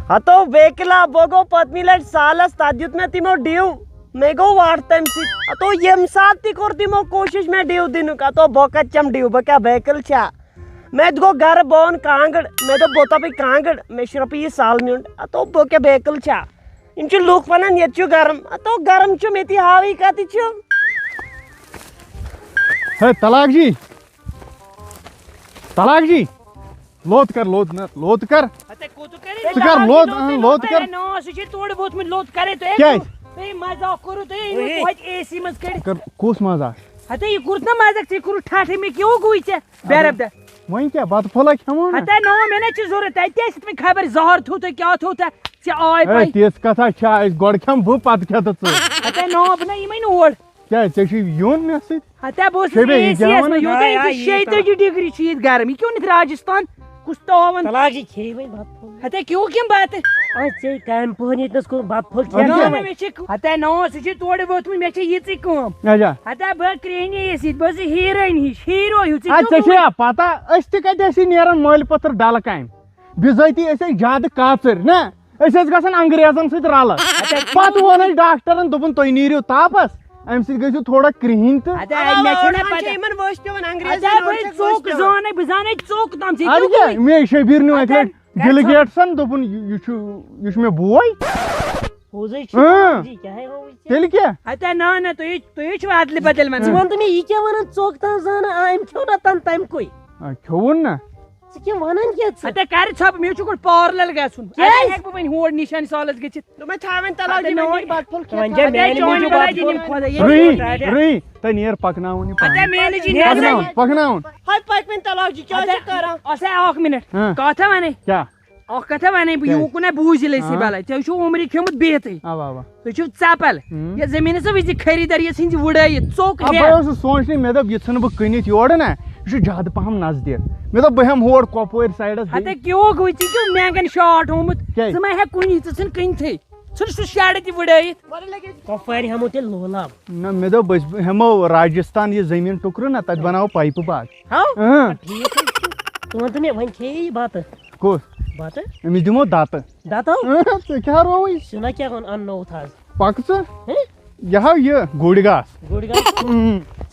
ہتو ویکلا بوگو پتمی لٹ سالس تدیت میں تیمو ڈیو میں گو واٹ تم سی ہتو یم سات تی کور تیمو کوشش میں ڈیو دینک ہتو بوکت چم ڈیو بکا ویکل چھا میں گو گھر بون کانگڑ میں تو بوتا پی کانگڑ میں شرپی یہ سال میونٹ ہتو بوکا ویکل چھا ان چھ لوک ونان یت چھ گرم ہتو گرم چھ میتی ہاوی کتی چھ ہے طلاق جی لوت کر لوت نہ لوت کر ژٕ کر لوت کر نو سہ چھ توڑ بوت من لوت کرے تو کیاز تُہۍ مزاق کوٚروٕ تُہۍ توتہِ اے سی منٛز کٔڑِتھ کُس مزاق ہتا یہ کوٚرُتھ نا مزاق ژےٚ کوٚرُتھ ٹھاٹھٕے مےٚ کیٛاہ گوٚوُے ژےٚ بیرب دہ وۄنۍ کیٛاہ بتہٕ پھوٚلہ کھٮ۪مو نہ ہتا نو مےٚ نہ چھِ ضروٗرت تتہِ آسہِ مےٚ خبر زہر تھوٚو تۄہہِ کیٛاہ تھوٚو تۄہہِ ژےٚ آے ہے تِژھ کتھا چھا أسۍ گۄڈٕ کھٮ۪م بہٕ پتہٕ کھٮ۪تہٕ ژٕ ہتا نو بہٕ نہ یِمے نہٕ اور کیٛازِ ژےٚ چھُے یُن مےٚ سۭتۍ ہتا بہٕ اوسُس شیبے اے یہِ سی کیٛاہ یس وَنان؟ منٛز یوٗتاہ 36 ڈگری چھُ ییٚتہِ گرم یہِ کیوں نہٕ راجستھان کُس تاون طلاق جی کھیٚیہِ وۄنۍ بتہٕ پھوٚل ہتا کیوں کیٚم باتہٕ ژےٚ کامہِ پہن ییٚتنس کوٚر بتہٕ پھوٚل ہتا نو سُہ چھُ تورٕ ووتمُت مےٚ چھِ یِژٕے کٲم اچھا ہتا بہٕ کرٛہنہِ اے سی بہٕ ٲسٕس ہیٖروین ہِش ہیٖرو ہیوٗ ژےٚ چھےٚ پتہ أسۍ تہِ کتہِ ٲسی نیران مٲلۍ پتھر ڈلہٕ کامہِ بِذٲتی ٲسۍ أسۍ زیادٕ کاژٕرۍ نہ أسۍ ٲسۍ گژھان انگریزن سۭتۍ رلہٕ پتہٕ ووٚن اَسہِ ڈاکٹرن دوٚپُن تُہۍ نیٖرِو تاپس امہِ سۭتۍ گٔژھِو تھوڑا کرٛہِنۍ تہٕ مےٚ چھُنہ پتہ یمن ؤسۍ پیوان ژوٚک زانے بہٕ زانے ژوٚک تام اَدٕ کیٛاہ مے شبیٖر نیوٗ اکہِ لٹہِ ڈِل گیٹسن دوٚپُن یہِ چھُ مےٚ بوے تیٚلہِ کیٛاہ ہتا نہ نہ تُہۍ چھِو ادلہِ بدل ژٕ ونان وَن تہٕ مےٚ یہِ کیٛاہ وَنان ژوٚک تام زانان أمۍ کھیوٚو نا تَمہِ کُے کھیوٚوُن نا ژٕ کیٛاہ وَنان کیٛاہ ژٕ ہتا کر ژھۄپہٕ مےٚ چھُ گۄڈٕ پارلر گژھُن ہٮ۪کہٕ بہٕ وۄنۍ ہور نِشان سالس گٔژھِتھ دوٚپمَے تھاوٕنۍ طلاق جی وۄنۍ نیٖرِ بتہٕ پھوٚل وۄنۍ کھٮ۪تھ جا میٛانہِ موٗجوٗب خۄدا رُہی تۄہہِ نیر پکناوُن یہِ ہتا میٛانہِ جی پکناوُن ہاے پٔکۍوٕنۍ طلاق جی کیٛاہ چھِ کران آسا اکھ منٹ کتھا ونے کیٛاہ اکھ کتھا ونے بہٕ یوٗکُن بوٗزِ لٔسی بلاے تۄہہِ چھُو عمرِ کھیوٚمُت بِہتھٕے اوا اوا تُہۍ چھِو ژپل یتھ زٔمیٖنس وِزِ خریٖدار یہِ ژھٕنہِ وُڑٲیِتھ ژوٚک بہٕ اوسُس سونٛچنٕے مےٚ دوٚپ یہِ ژھٕنہٕ بہٕ کٕنِتھ یورٕ نا یہِ چھُ زیادٕ پہم نزدیٖک مےٚ دوٚپ بہٕ ہٮ۪مہٕ ہور کۄپوٲرۍ سایڈس ہتا کیوں گوٚو ژےٚ کیوں مینٛگن شاٹ ہومُت کیٛازِ؟ ژٕ ما ہٮ۪کھ کُنی ژٕ ژھٕن کٕنتھٕے ژھٕن سُہ شیڈٕ تہِ وُڑٲیِتھ کۄپوارِ ہٮ۪مو تیٚلہِ لولاب نہ مےٚ دوٚپ أسۍ ہٮ۪مو راجستھان یہِ زٔمیٖن ٹُکرٕ نا تتہِ بناوو پایپہٕ باغ ٹھیٖک حظ چھُ ژٕ وَن تہٕ مےٚ وۄنۍ کھیٚیہِ یہِ بتہٕ کُس بتہٕ أمِس دِمو دتہٕ دتو ژٕ کیٛاہ رووٕے سُہ کیٛاہ اَننووُتھ آز پکہٕ ژٕ یہِ ہاو یہِ گُرۍ گاسہٕ گُڑ گاس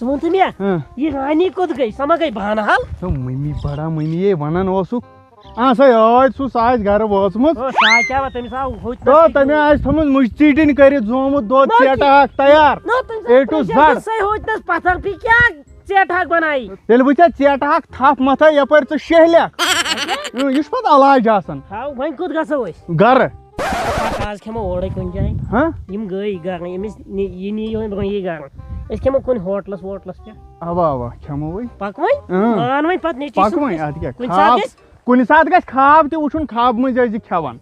ژٕ وَن تہٕ مےٚ یہِ رانی کوٚت گٔے سۄ ما گٔے بانہٕ حال سۄ مٔمی بڑا مٔمی یے ونان اوسُکھ سۄ ٲدۍ سُہ آسہِ گرٕ وٲژمٕژ کیٛاہ تٔمِس آو تہٕ تٔمۍ آسہِ تھٲومٕژ مُجہِ ژیٖٹِنۍ کٔرِتھ زومُت دۄد ژیٹہٕ اکھ تیار اے ٹُو زڈ ہوتنس پتھر پی کیٛاہ ژیٹہٕ ہاکھ بنایی ییٚلہِ بہٕ ژےٚ ژیٹہٕ اکھ تھپھ متھے یپٲرۍ ژٕ شہلکھ یہِ چھُ پتہٕ علاج آسان وۄنۍ کوٚت گژھو أسۍ گرٕ آز کھٮ۪مو اورے کُنہِ جایہِ ہاں یِم گٔے گرٕ أمِس یہِ نِیہِ وۄنۍ برٛونٛہہ یی گرٕ أسۍ کھٮ۪مو کُنہِ ہوٹلس ووٹلس پٮ۪ٹھ اوا اوا کھٮ۪مو وۄنۍ پک وۄنۍ مان وۄنۍ پتہٕ نیچی پکہٕ وۄنۍ ادٕ کیٛاہ کُنہِ خاب ساتہٕ گژھِ کُنہِ ساتہٕ گژھِ خاب تہِ وٕچھُن خابہٕ مٔنٛزۍ ٲسۍ زِ کھٮ۪وان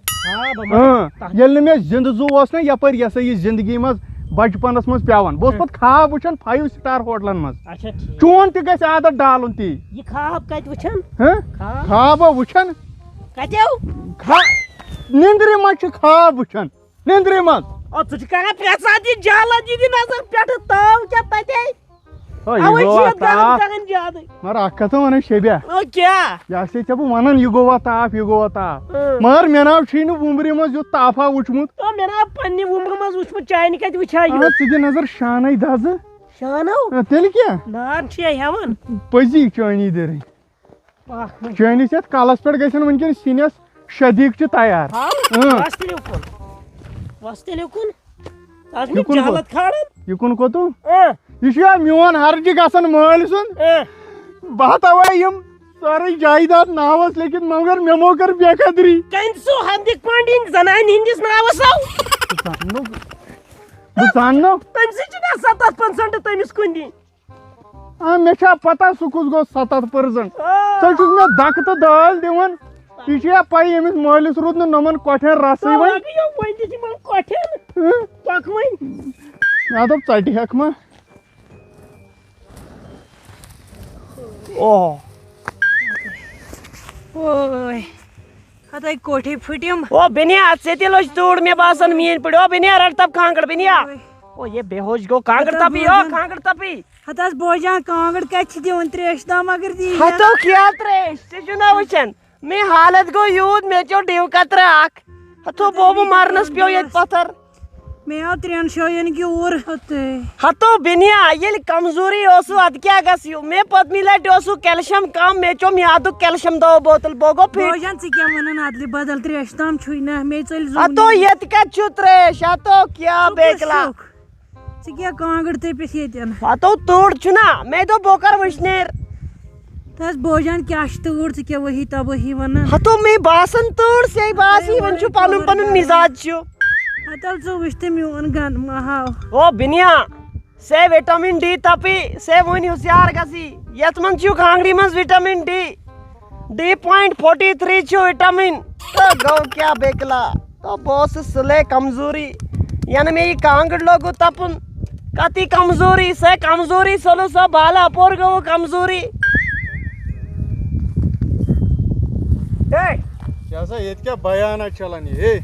ییٚلہِ نہٕ مےٚ زِندٕ زوٗ اوس نا یپٲرۍ یہِ ہسا یہِ زندگی منٛز بچپنس منٛز پیٚوان بہٕ اوسُس پتہٕ خاب وٕچھان 5 سٹار ہوٹلن منٛز اچھا ٹھیٖک چون تہِ گژھِ عادت ڈالُن تی یہِ خاب کتہِ وٕچھان خابا وٕچھان کتیو نیندرِ منٛز چھِ خاب وٕچھان نیندرِ منٛز ژٕ چھُکھ کران پرٛٮ۪تھ ساتہٕ یہِ جالس دِدِ نظر پٮ۪ٹھٕ تاو کیٛاہ تتے زیادٕ مگر اکھ کتھ ونان شبیا کیٛاہ یہِ ہسا ژےٚ بہٕ ونان یہِ گوٚوا تاپھ یہِ گوٚوا تاپھ مگر مےٚ ناو چھُے نہٕ وُمبرِ منٛز یُتھ تاپھا وٕچھمُت مےٚ نا پننہِ وُمبرٕ منٛز وٕچھمُت چانہِ کتہِ وٕچھا یہِ ژٕ دِ نظر شانٕے دزٕ شانو تیٚلہِ کیٛاہ نار چھِ ہٮ۪وان پٔزی چٲنی دٔرٕنۍ چٲنِس یتھ کلس پٮ۪ٹھ گژھن وٕنکیٚن سِنِس 6 دیٖگچہِ تیار یِکُن کوٚتُن یہِ چھُ یا میون ہرجہِ گژھان مٲلۍ سُنٛد بہٕ تھاوے یِم سٲرٕے جایداد ناوس لیکھِتھ مگر مےٚ مو کٔر بے قدری زنانہِ ہِنٛدِس ناوس آو بہٕ زاننو تٔمۍ سۭتۍ چھُ 70% تٔمِس کُن دِنۍ مےٚ چھا پتہ سُہ کُس گوٚو 70% ژٕ چھُکھ مےٚ دکہٕ تہٕ دٲلۍ دِوان یہِ چھِ یا پاے أمِس مٲلِس روٗد نہٕ نۄمن کۄٹھٮ۪ن رسٕے وۄنۍ پک وۄنۍ مےٚ دوٚپ ژٹہِ ہٮ۪کھ ما ہتا کوٹھے پھٹِم او بنیا ژےٚ تہِ لٔج توٗر مےٚ باسان میٲنۍ پٲٹھۍ او بنیا رٹ تپ کانٛگٕر بنیا او یے بے ہوش گوٚو کانٛگٕر تپی او کانٛگٕر تپی ہتا بوجان کانٛگٕر کتہِ چھِ دِوان تریش تام اگر دی ہتو کیٛاہ تریش ژےٚ چھُ نا وٕچھان مےٚ حالت گوٚو یوٗت مےٚ چیوٚو ڈِو کترٕ اکھ ہتو بوبو مارنس پیو یت پتھر میں آو 3 شاین کی اور ہتو بنیا یل کمزوری اوسو اد کیا گسیو میں پتمی لٹ اوسو کیلشیم کم میں چوم یادو کیلشیم دو بوتل بوگو پھر بوجان سی کیا ونن ادلی بدل 3 تام چھوئی نہ میں چل زو ہتو یت کا چتریش ہتو کیا بیکلا سی کیا کانگڑ تے پس یتن ہتو توڑ چھنا میں دو بوکر وشنیر تس بوجان کیا توڑ سی کیا وہی تا وہی ونن ہتو میں باسن توڑ سی باسی ون چھو پنن پنن مزاج چھو ہتل زو وشتے میون گن مہاو او بنیا سے وٹامن ڈی تپی سے ونی ہوشیار گسی یت من چھو کانگڑی من وٹامن ڈی .43 چھو وٹامن تو گو کیا بیکلا تو بوس سلے کمزوری یعنی میں یہ کانگڑ لوگو تپن کتی کمزوری سے کمزوری سلو سو بالا پور گو کمزوری کیسا یہ کیا بیانہ چلان یہ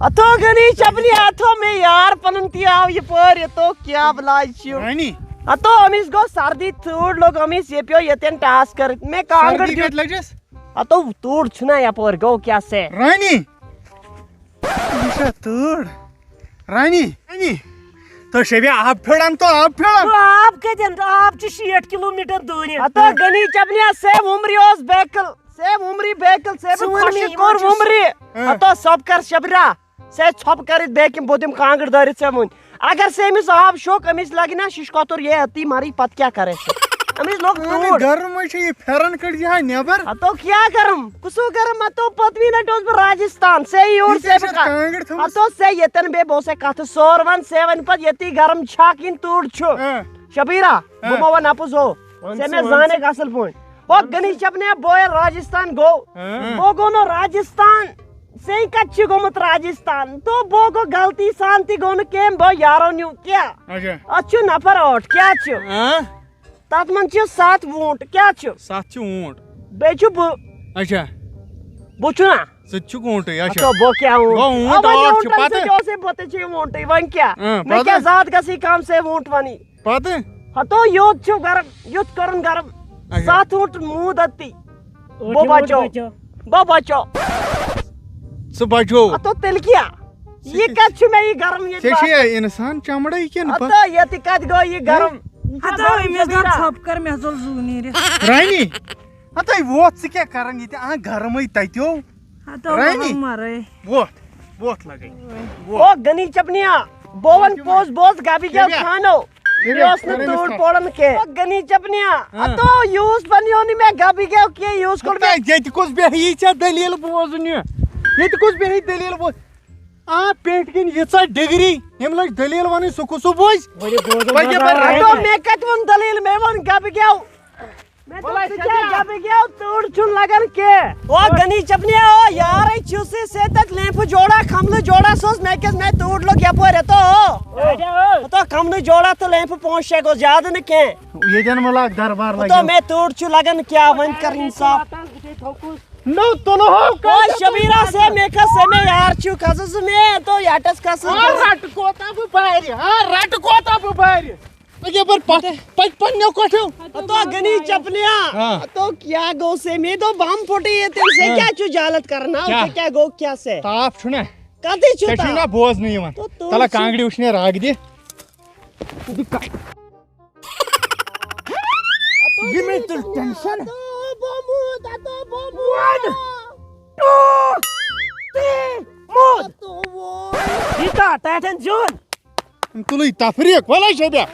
اتو گنی چپنی اتو میں یار پنن تی آو یہ پر یہ تو کیا بلائی چھو رانی اتو امیس گو سردی توڑ لوگ امیس یہ پیو یتین ٹاسک کر میں کانگڑ سردی کٹ لگس اتو توڑ چھنا یا پر گو کیا سے رانی یہ توڑ رانی تو شبیہ آپ پھڑان تو آپ پھڑان آپ کے دن آپ چھ 60 کلومیٹر دور اتو گنی چپنی سیم عمری اوس بیکل سیم عمری بیکل سیم خوشی کور عمری اتو سب کر شبرا سے چھپ کر بیکم بودم کانگڑ دارت سے من اگر سے امس آب شوک امس لگی نا ششکوتر یہ اتی ماری پت کیا کرے سے امس لوگ توڑ گرم ہے یہ پھرن کڑ جہاں نیبر اتو کیا گرم کسو گرم اتو پتوی نٹوس بہ راجستان سے یور سے اتو سے یتن بے بو سے کت سور ون سے ون پت یتی گرم چھا کن توڑ چھو شبیرہ بمو ون اپوز ہو سے میں زانے اصل پوائنٹ او گنی چپنے بوئے راجستان گو بو گو نو راجستان سے کچھ گومت راجستان تو بو گو غلطی سانتی گو نو کیم بو یارو نیو کیا اچھو نفر اوٹ کیا چھو تات من چھو 7 وونٹ کیا چھو 7 اونٹ بے چھو بو اچھا بو چھو نا سچ اونٹ اچھا تو بو کیا اونٹ اوٹ چھ پتہ جو سے بوتے چھو وونٹ ون کیا میں کیا ذات گسی کام سے وونٹ ونی پتہ ہتو یوت چھو گرم یوت کرن گرم 7 وونٹ مو دتی بو بچو سو بچو اتو تل کیا یہ کت چھو میں یہ گرم یہ چھ انسان چمڑے کن اتو یہ کت گو یہ گرم ہتو امس گن چھپ کر میں زول زو نیر رانی اتو ووت س کیا کرن یہ گرمے تتیو ہتو مرے ووت لگے او گنی چپنیا بوون پوز بوز گابی جو کھانو یوس نہ توڑ پڑن کے گنی چپنیا اتو یوز بنیونی میں گابی گیو کی یوز کر یہ کس بہی چھ دلیل بوزن یہ کس بہی دلیل بوز پیٹ کن یہ ڈگری یم لگ دلیل ون سو بوز اتو میں کت ون دلیل میں ون گابی گیو میں تو سچا گابی گیو توڑ چون لگن کے او گنی چپنیا او یار چوسی سے تک لیمپ جوڑا کھمل جوڑا سوس میں کس میں توڑ لو کیا پورے تو کھمل جوڑا تو لیمپ پہنچے کو زیادہ نہ کے یہ جن ملاک دربار لگا تو میں توڑ چو لگن کیا ون کر انصاف نو تو نو او شبیرہ سے میں کس سے میں یار چو کسس میں تو یاٹس کس رٹ کوتا بباری یہ پر پچپن نو کٹو تو گنی چپلیا تو کیا گو سے میں تو بم پھٹی ہے تم سے کیا چو جالت کرنا اسے کیا گو کیا سے تاپ چھنا کدی چھتا چھنا بوز نہیں یوان تلا کانگڑی وشنے راگ دی یہ میں تو ٹینشن یہ تا ٹیٹن جون تلوی تفریق ولا شبیہ